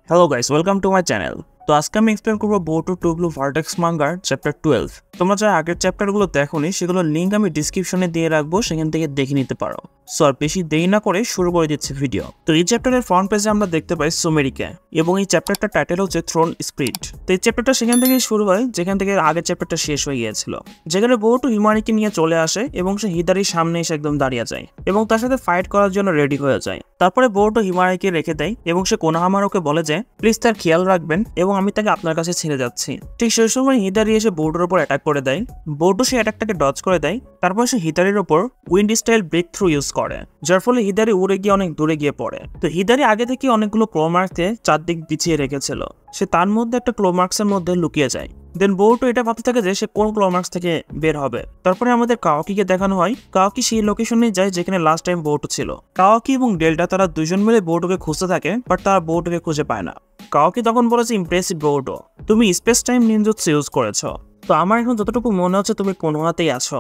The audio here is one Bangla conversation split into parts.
Hello guys, welcome to my channel. তো আজকে আমি এক্সপ্লেন করব বোর্টো টু ব্লু ভার্টেক্স মাঙ্গার চ্যাপ্টার 12। তোমরা যারা আগের চ্যাপ্টারগুলো দেখোনি সেগুলোর লিঙ্ক আমি ডিসক্রিপশনে দিয়ে রাখবো, সেখান থেকে দেখে নিতে পারো। সো আর বেশি দেরি না করে শুরু করে দিচ্ছি ভিডিও। তো এই চ্যাপ্টারের ফ্রন্ট পেজে আমরা দেখতে পাই সোমেরিকে, এবং এই চ্যাপ্টারটার টাইটেল হচ্ছে থ্রোন স্পিরিট। তো এই চ্যাপ্টারটা সেখান থেকেই শুরু হয় যেখান থেকে আগের চ্যাপ্টারটা শেষ হয়ে গিয়েছিল, যেখানে বোর্টো হিমারিকে নিয়ে চলে আসে এবং সে হিদারির সামনে এসে একদম দাঁড়িয়ে যায় এবং তার সাথে ফাইট করার জন্য রেডি হয়ে যায়। তারপরে বোর্টো হিমারিকে রেখে দেয় এবং সে কোনোহামারোকে বলে যে প্লিজ তার খেয়াল রাখবেন এবং আমি তাকে আপনার কাছে ছেড়ে যাচ্ছি। ঠিক সেই সময় হিদারি এসে বোর্ডোর উপর অ্যাটাক করে দেয়। বোর্ডো সেই অ্যাটাকটাকে ডজ করে দেয়। তারপর সে হিদারির উপর wind style break through use করে, যার ফলে হিদারি উড়ে গিয়ে অনেক দূরে গিয়ে পড়ে। তো হিদারি আগে থেকে অনেকগুলো ক্লোমার্ককে চারদিক বিছিয়ে রেখেছিল, সে তার মধ্যে একটা ক্লোমার্কসের মধ্যে লুকিয়ে যায়। দেন বোর্টো এটা ভাবতে থাকে যে সে কোন ক্লোমার্কস থেকে বের হবে। তারপরে আমাদের কাওয়াকিকে দেখানো হয়, কাওয়াকি সেই লোকেশনে যায় যেখানে লাস্ট টাইম বোর্টো ছিল। কাওয়াকি এবং ডেল্টা তারা দুজন মিলে বোর্টোকে খুঁজতে থাকে, বাট তারা বোর্টোকে খুঁজে পায় না। কাওয়াকি তখন বলেছে, ইমপ্রেসিভ বোর্টো, তুমি স্পেস টাইম নিনজুৎসু ইউজ করেছো। তো আমার এখন যতটুকু মনে হচ্ছে তুমি কোনোহাতেই আছো।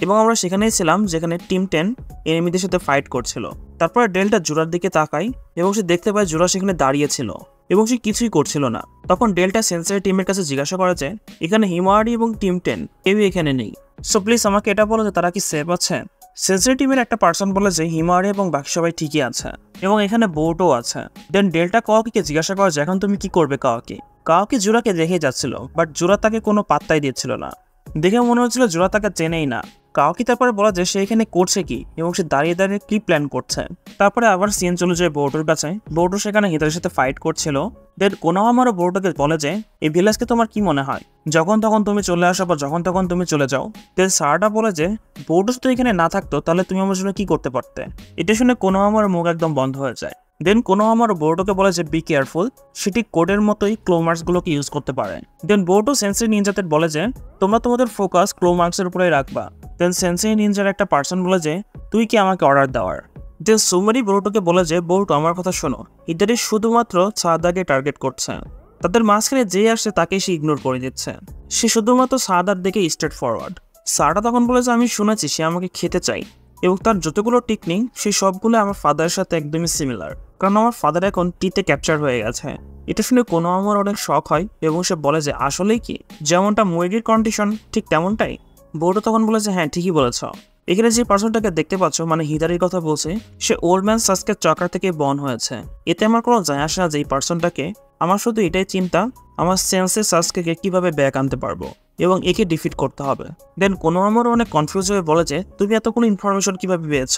এবং আমরা সেখানেই ছিলাম যেখানে টিম 10 এনিমিদের সাথে ফাইট করছিল। তারপরে ডেল্টা জোরার দিকে তাকায় এবং সে দেখতে পায় জোরা সেখানে দাঁড়িয়েছিল এবং সে কিছুই করছিল না। তখন ডেল্টা সেন্সর টিমের কাছে জিজ্ঞাসা করে যে এখানে হিমারি এবং টিম 10 কেউই এখানে নেই, সো প্লিজ আমাকে এটা বলো যে তারা কি সেফ আছে। সেন্সর টিমের একটা পার্সন বলে যে হিমারি এবং বাকি সবাই ঠিকই আছে এবং এখানে বোর্ডও আছে। দেন ডেল্টা কাওয়াকিকে জিজ্ঞাসা করে যে এখন তুমি কি করবে কাওয়াকি। কাওয়াকি জোরাকে দেখে যাচ্ছিল, বাট জোরা তাকে কোনো পাত্তাই দিচ্ছিল না। দেখে মনে হচ্ছিল জোরা তাকে চেনেই না। কাওয়াকি তারপরে বলা যে সে এখানে করছে কি এবং সে দাঁড়িয়ে দাঁড়িয়ে কি প্ল্যান করছে। তারপরে আবার সিন চলে যায় বোর্ডোর কাছে। বোর্ডো সেখানে হিদারির সাথে ফাইট করছিল। দেন কোনোহামারো বোর্ডোকে বলে যে এই ভিলেজকে তোমার কি মনে হয়, যখন তখন তুমি চলে আসো বা যখন তখন তুমি চলে যাও। দেন সারাটা বলে যে বোর্ডো যদি এখানে না থাকতো তাহলে তুমি আমার জন্য কি করতে পারতে। এটা শুনে কোনোহামারো মুখ একদম বন্ধ হয়ে যায়। দেন কোনোহামারো বোর্ডোকে বলে যে বি কেয়ারফুল, সেটি কোডের মতোই ক্লোমার্কসগুলোকে ইউজ করতে পারে। দেন বোর্ডো সেন্সেই নিনজাদের বলে যে তোমরা তোমাদের ফোকাস ক্লোমার্কসের উপরেই রাখবা। দেন সেন্সেই নিনজার একটা পার্সন বলে যে তুই কি আমাকে অর্ডার দেওয়ার। দেন সুমারি বোর্ডোকে বলে যে বোর্ডো আমার কথা শোনো, হিদারি শুধুমাত্র সাদাকে টার্গেট করছে, তাদের মাঝখানে যে আসছে তাকেই সে ইগনোর করে দিচ্ছে, সে শুধুমাত্র সাদার দিকে স্ট্রেট ফরওয়ার্ড। সাদা তখন বলে যে আমি শুনেছি সে আমাকে খেতে চাই এবং তার যতগুলো টেকনিক সেই সবগুলো আমার ফাদারের সাথে একদমই সিমিলার, কারণ আমার ফাদার এখন টিতে ক্যাপচার হয়ে গেছে। এটা শুনে কোনো আমার অনেক শখ হয় এবং সে বলে যে আসলেই কি যেমনটা মুইডির কন্ডিশন ঠিক তেমনটাই। বোর্ডো তখন বলে যে হ্যাঁ ঠিকই বলেছ। এখানে যে পার্সনটাকে দেখতে পাচ্ছ মানে হিদারির কথা বলছে, সে ওল্ড ম্যান সাসকের চক্র থেকে বর্ন হয়েছে। এতে আমার কোনো যায় আসে না যে এই পার্সনটাকে, আমার শুধু এটাই চিন্তা আমার সেন্সে সাসকেকে কিভাবে ব্যাক আনতে পারবো এবং একে ডিফিট করতে হবে। দেন কোনোহামারো অনেক কনফিউজ হয়ে বলে যে তুমি এতগুলো ইনফরমেশন কিভাবে পেয়েছ।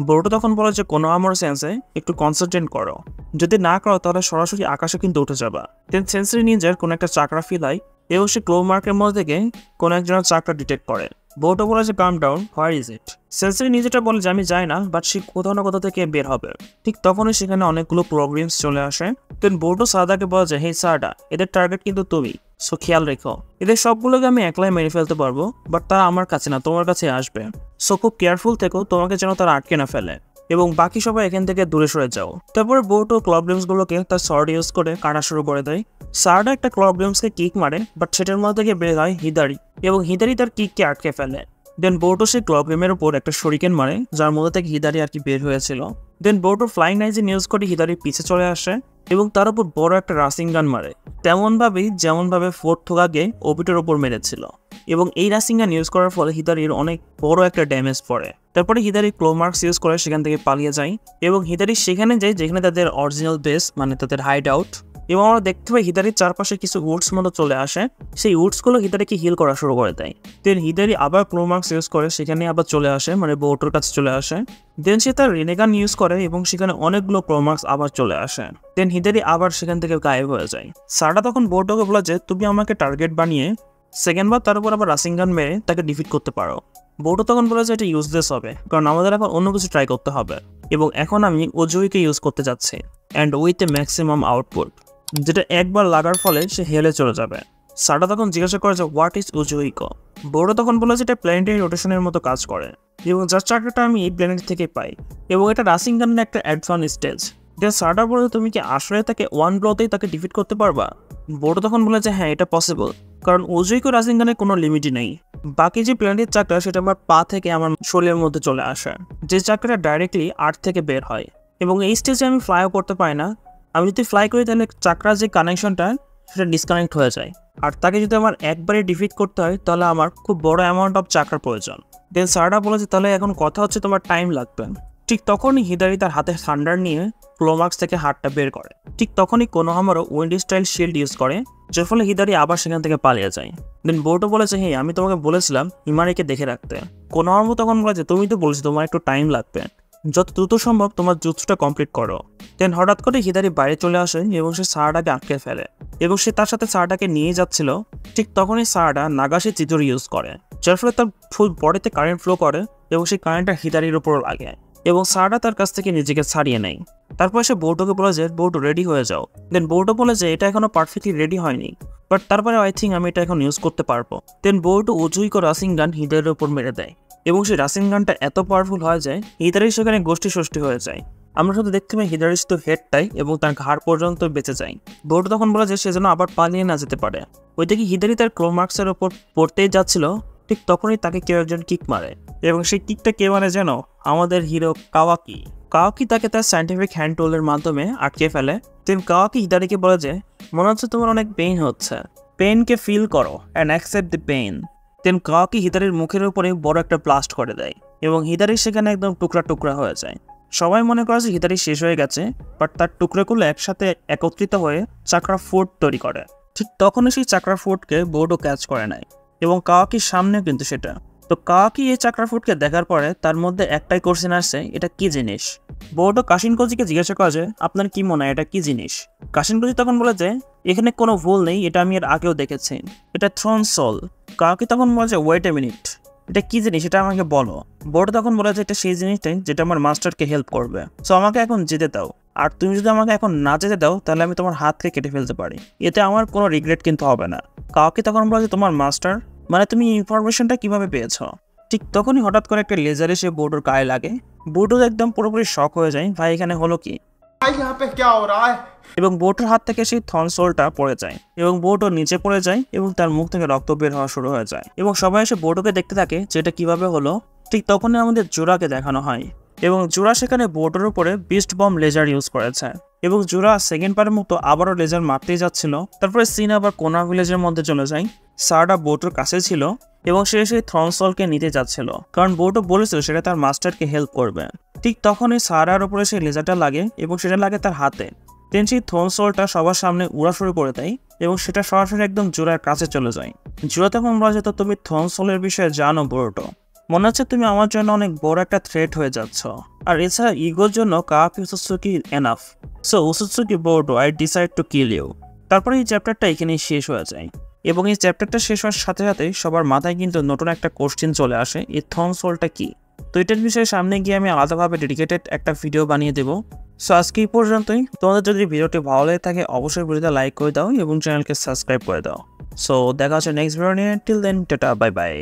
বোর্ডো তখন বলে যে কোনোহামারো সেন্সে একটু কনসেন্ট্রেট করো, যদি না করো তাহলে সরাসরি আকাশে কিন্তু উঠে যাবা। দেন সেন্সরি নিনজার কোনো একটা চাকরা ফিল হয় এবং সে ক্লোমার্কের মধ্যে থেকে কোনো একজনের চাকরা ডিটেক্ট করে। বোর্ডো বলে যে calm down, where is it. সেন্সরি নিজেটা বলে যে আমি যাই না, বাট সে কোথাও না কোথাও থেকে বের হবে। ঠিক তখনই সেখানে অনেকগুলো প্রবলেমস চলে আসে। দেন বোর্ডো সাদাকে বলে যে হে সাদা, এদের টার্গেট কিন্তু তুমি, সো খেয়াল রেখো, এদের সবগুলোকে আমি একলাই মেরে ফেলতে পারবো, বাট তারা আমার কাছে না তোমার কাছে আসবে, সো খুব কেয়ারফুল থেকো তোমাকে যেন তারা আটকে না ফেলে এবং বাকি সবাই এখান থেকে দূরে সরে যাও। তারপরে বোর্ডো ক্লবলিমসগুলোকে তার সর্ড ইউজ করে কাটা শুরু করে দেয়। সারডা একটা ক্লবলিমসকে কিক মারে, বাট সেটার মধ্যে থেকে বের হয় হিদারি এবং হিদারি তার কিককে আটকে ফেলে। দেন বোর্ডো সে ক্লবলিমের উপর একটা শরিকেন মারে, যার মধ্যে থেকে হিদারি আর কি বের হয়েছিল। দেন বোর্ডো ফ্লাইং নাইজে ইউজ করে হিদারির পিছে চলে আসে এবং তার উপর বড় একটা রাসিং গান মারে, তেমনভাবেই যেমনভাবে ফোর্থ থোগাকে ওবিটের ওপর মেরেছিল। এবং এই রাসিং গান ইউজ করার ফলে হিদারির অনেক বড় একটা ড্যামেজ পড়ে। তারপরে হিদারি ক্লোমার্কস ইউজ করে সেখান থেকে পালিয়ে যায় এবং হিদারি সেখানে যায় যেখানে তাদের অরিজিনাল বেস মানে তাদের হাইড আউট। এবং আমরা দেখতে পাই হিদারির চারপাশে কিছু উডস মতো চলে আসে, সেই উডসগুলো হিদারিকে হিল করা শুরু করে দেয়। দেন হিদারি আবার ক্লোমার্কস ইউজ করে সেখানে আবার চলে আসে মানে বোর্ডোর কাছে চলে আসে। দেন সে তার রেনেগান ইউজ করে এবং সেখানে অনেকগুলো ক্লোমার্কস আবার চলে আসে। দেন হিদারি আবার সেখান থেকে গায়েব হয়ে যায়। সারডা তখন বোর্ডোকে বলে যে তুমি আমাকে টার্গেট বানিয়ে সেকেন্ডবার তার উপর আবার রাসিং গান মেরে তাকে ডিফিট করতে পারো। বোর্ডো তখন বলে যে এটা ইউজলেস হবে, কারণ আমাদের এখন অন্য কিছু ট্রাই করতে হবে এবং এখন আমি ওজুইকে ইউজ করতে যাচ্ছি and with a maximum output, যেটা একবার লাগার ফলে সে হেলে চলে যাবে। সারডা তখন জিজ্ঞাসা করে যে হোয়াট ইজ উজুইকো। বোর্ডো তখন বলে যে এটা প্ল্যানেটারি রোটেশনের মতো কাজ করে এবং যার চাকরিটা আমি এই প্ল্যানেট থেকে পাই এবং এটা রাসিং গানের একটা অ্যাডভান্স স্টেজ। দেন সারডা বলে তুমি কি আসলে তাকে ওয়ান ব্লোতেই তাকে ডিফিট করতে পারবা। বোর্ডো তখন বলে যে হ্যাঁ এটা পসিবল, কারণ উজুইকো রাসিং গানের কোনো লিমিটই নেই। বাকি যে প্ল্যানেটের চাকরা সেটা আমার পা থেকে আমার শরীরের মধ্যে চলে আসে, যে চাকরিটা ডাইরেক্টলি আর্থ থেকে বের হয় এবং এই স্টেজে আমি ফ্লাইও করতে পারি না, আমি যদি ফ্লাই করি তাহলে চাকরার যে কানেকশনটা সেটা ডিসকানেক্ট হয়ে যায়। আর তাকে যদি আমার একবারে ডিফিট করতে হয় তাহলে আমার খুব বড় অ্যামাউন্ট অফ চাকরার প্রয়োজন। দেন সারাটা বলেছে তাহলে এখন কথা হচ্ছে তোমার টাইম লাগবে। ঠিক তখনই হিদারি তার হাতে থান্ডার নিয়ে ক্লোমাক্স থেকে হাতটা বের করে। ঠিক তখনই কোনোহামারও উইন্ড স্টাইল শিল্ড ইউজ করে, যার ফলে হিদারি আবার সেখান থেকে পালিয়ে যায়। দেন বোর্ডও বলেছে হ্যাঁ আমি তোমাকে বলেছিলাম হিমারিকে দেখে রাখতে। কোনোহামারও তখন বলেছে তুমি তো বলেছো তোমার একটু টাইম লাগবে, যত দ্রুত সম্ভব তোমার জুৎসটা কমপ্লিট করো। দেন হঠাৎ করে হিদারি বাইরে চলে আসে এবং সে সারাটাকে আটকে ফেলে এবং সে তার সাথে সারাটাকে নিয়ে যাচ্ছিল। ঠিক তখনই সারাটা নাগাশি চিজুর ইউজ করে, যার ফলে তার ফুল বডিতে কারেন্ট ফ্লো করে এবং সেই কারেন্টটা হিদারির উপর লাগে এবং সারাটা তার কাছ থেকে নিজেকে ছাড়িয়ে নেয়। তারপর সে বোর্ডোকে বলে যে বোর্ডো রেডি হয়ে যাও। দেন বোর্ডো বলে যে এটা এখনো পারফেক্টলি রেডি হয়নি, বাট তারপরে আই থিঙ্ক আমি এটা এখন ইউজ করতে পারবো। দেন বোর্ডো উজুই করে রাসিং গান হিদারির উপর মেরে দেয় এবং সেই রাসিং গানটা এত পাওয়ারফুল হয় যায় হিদারি সেখানে গোষ্ঠী ষষ্ঠী হয়ে যায়। আমরা শুধু দেখতে পাই হিদারির শুধু হেডটাই এবং তার ঘাড় পর্যন্ত বেঁচে যায়। বোর্ডো তখন বলে যে সে যেন আবার পালিয়ে না যেতে পারে। ওইদিকে হিদারি তার ক্লোমাক্সের ওপর পড়তেই যাচ্ছিল, ঠিক তখনই তাকে কেউ একজন কিক মারে এবং সেই কিকটা কে মানে যেন আমাদের হিরো কাওয়াকি। কাওয়াকি তাকে তার সায়েন্টিফিক হ্যান্ড টুলের মাধ্যমে আটকে ফেলে। দেন কাওয়াকি হিদারিকে বলে যে মনে হচ্ছে তোমার অনেক পেইন হচ্ছে, পেইনকে ফিল করো অ্যান্ড অ্যাকসেপ্ট দ্য পেইন। দেন কাওয়াকি হিদারির মুখের উপরে বড় একটা ব্লাস্ট করে দেয় এবং হিদারি সেখানে একদম টুকরা টুকরা হয়ে যায়। সবাই মনে করে যে হিদারি শেষ হয়ে গেছে, বাট তার টুকরোগুলো একসাথে একত্রিত হয়ে চাকরা ফুড তৈরি করে। ঠিক তখনই সেই চাকরা ফুডকে বোর্ডও ক্যাচ করে নেয় এবং কাওয়াকির সামনে কিন্তু সেটা। তো কাওয়াকি এই চাকরা ফুডকে দেখার পরে তার মধ্যে একটাই কোশ্চেন আসছে এটা কি জিনিস। বোর্ডও কাশিনকোজিকে জিজ্ঞাসা করে যে আপনার কি মনে হয় এটা কি জিনিস। কাশিনকোজি তখন বলে যে এখানে কোনো ভুল নেই, এটা আমি এর আগেও দেখেছি, এটা থ্রোন সোল। কাওয়াকি তখন বলে যে ওয়েট এ মিনিট, এটা কি জিনিস এটা আমাকে বলো। বোর্ড তখন বলে যে এটা সেই জিনিসটাই যেটা আমার মাস্টারকে হেল্প করবে, সো আমাকে এখন যেতে দাও। আর তুমি যদি আমাকে এখন না যেতে দাও তাহলে আমি তোমার হাতকে কেটে ফেলতে পারি, এতে আমার কোনো রিগ্রেট কিন্তু হবে না। কাওয়াকি তখন বলে যে তোমার মাস্টার মানে তুমি ইনফরমেশনটা কিভাবে পেয়েছ। ঠিক তখনই হঠাৎ করে একটা লেজার এসে বোর্ডোর গায়ে লাগে। বোর্ডো একদম পুরোপুরি শক হয়ে যায়, ভাই এখানে হলো কি, এবং বোর্ডোর হাত থেকে সেই থনসোলটা পড়ে যায় এবং বোর্ডো নিচে পড়ে যায় এবং তার মুখ থেকে রক্ত বের হওয়া শুরু হয়ে যায় এবং সবাই এসে বোর্ডোকে দেখতে থাকে যে এটা কিভাবে হলো। ঠিক তখনই আমাদের জোরাকে দেখানো হয় এবং জোরা সেখানে বোর্ডের উপরে বিস্ট বম লেজার ইউজ করেছে এবং জোরা সেকেন্ড পারের মতো আবারও লেজার মারতেই যাচ্ছিল। তারপরে সিন আবার কোনা ভিলেজের মধ্যে চলে যায়। সারাটা বোর্ডোর কাছে ছিল এবং সে সেই থ্রনসলকে নিতে যাচ্ছিল কারণ বোর্ডো বলেছিল সেটা তার মাস্টারকে হেল্প করবে। ঠিক তখনই সারার উপরে সেই লেজারটা লাগে এবং সেটা লাগে তার হাতে। দেন সেই থ্রনসলটা সবার সামনে উড়া শুরু করে দেয় এবং সেটা সরাসরি একদম জোরার কাছে চলে যায়। জোরা তখন বলা যেত তুমি থ্রনসলের বিষয়ে জানো বোর্ডো, মনে হচ্ছে তুমি আমার জন্য অনেক বড় একটা থ্রেট হয়ে যাচ্ছ, আর এছাড়া ইগোর জন্য Kawaki Otsutsuki enough, so Otsutsuki Boruto I decide to kill you. তারপরে এই চ্যাপ্টারটা এখানেই শেষ হয়ে যায় এবং এই চ্যাপ্টারটা শেষ হওয়ার সাথে সাথে সবার মাথায় কিন্তু নতুন একটা কোশ্চেন চলে আসে, এই থ্রনসলটা কি। তো এটার বিষয়ে সামনে গিয়ে আমি আলাদাভাবে ডেডিকেটেড একটা ভিডিও বানিয়ে দেবো। সো আজকে এই পর্যন্তই। তোমাদের যদি ভিডিওটি ভালো লাগে থাকে অবশ্যই ভিডিওটা লাইক করে দাও এবং চ্যানেলকে সাবস্ক্রাইব করে দাও। সো দেখা হচ্ছে নেক্সট ভিডিও নিয়ে। Till then tata, bye by.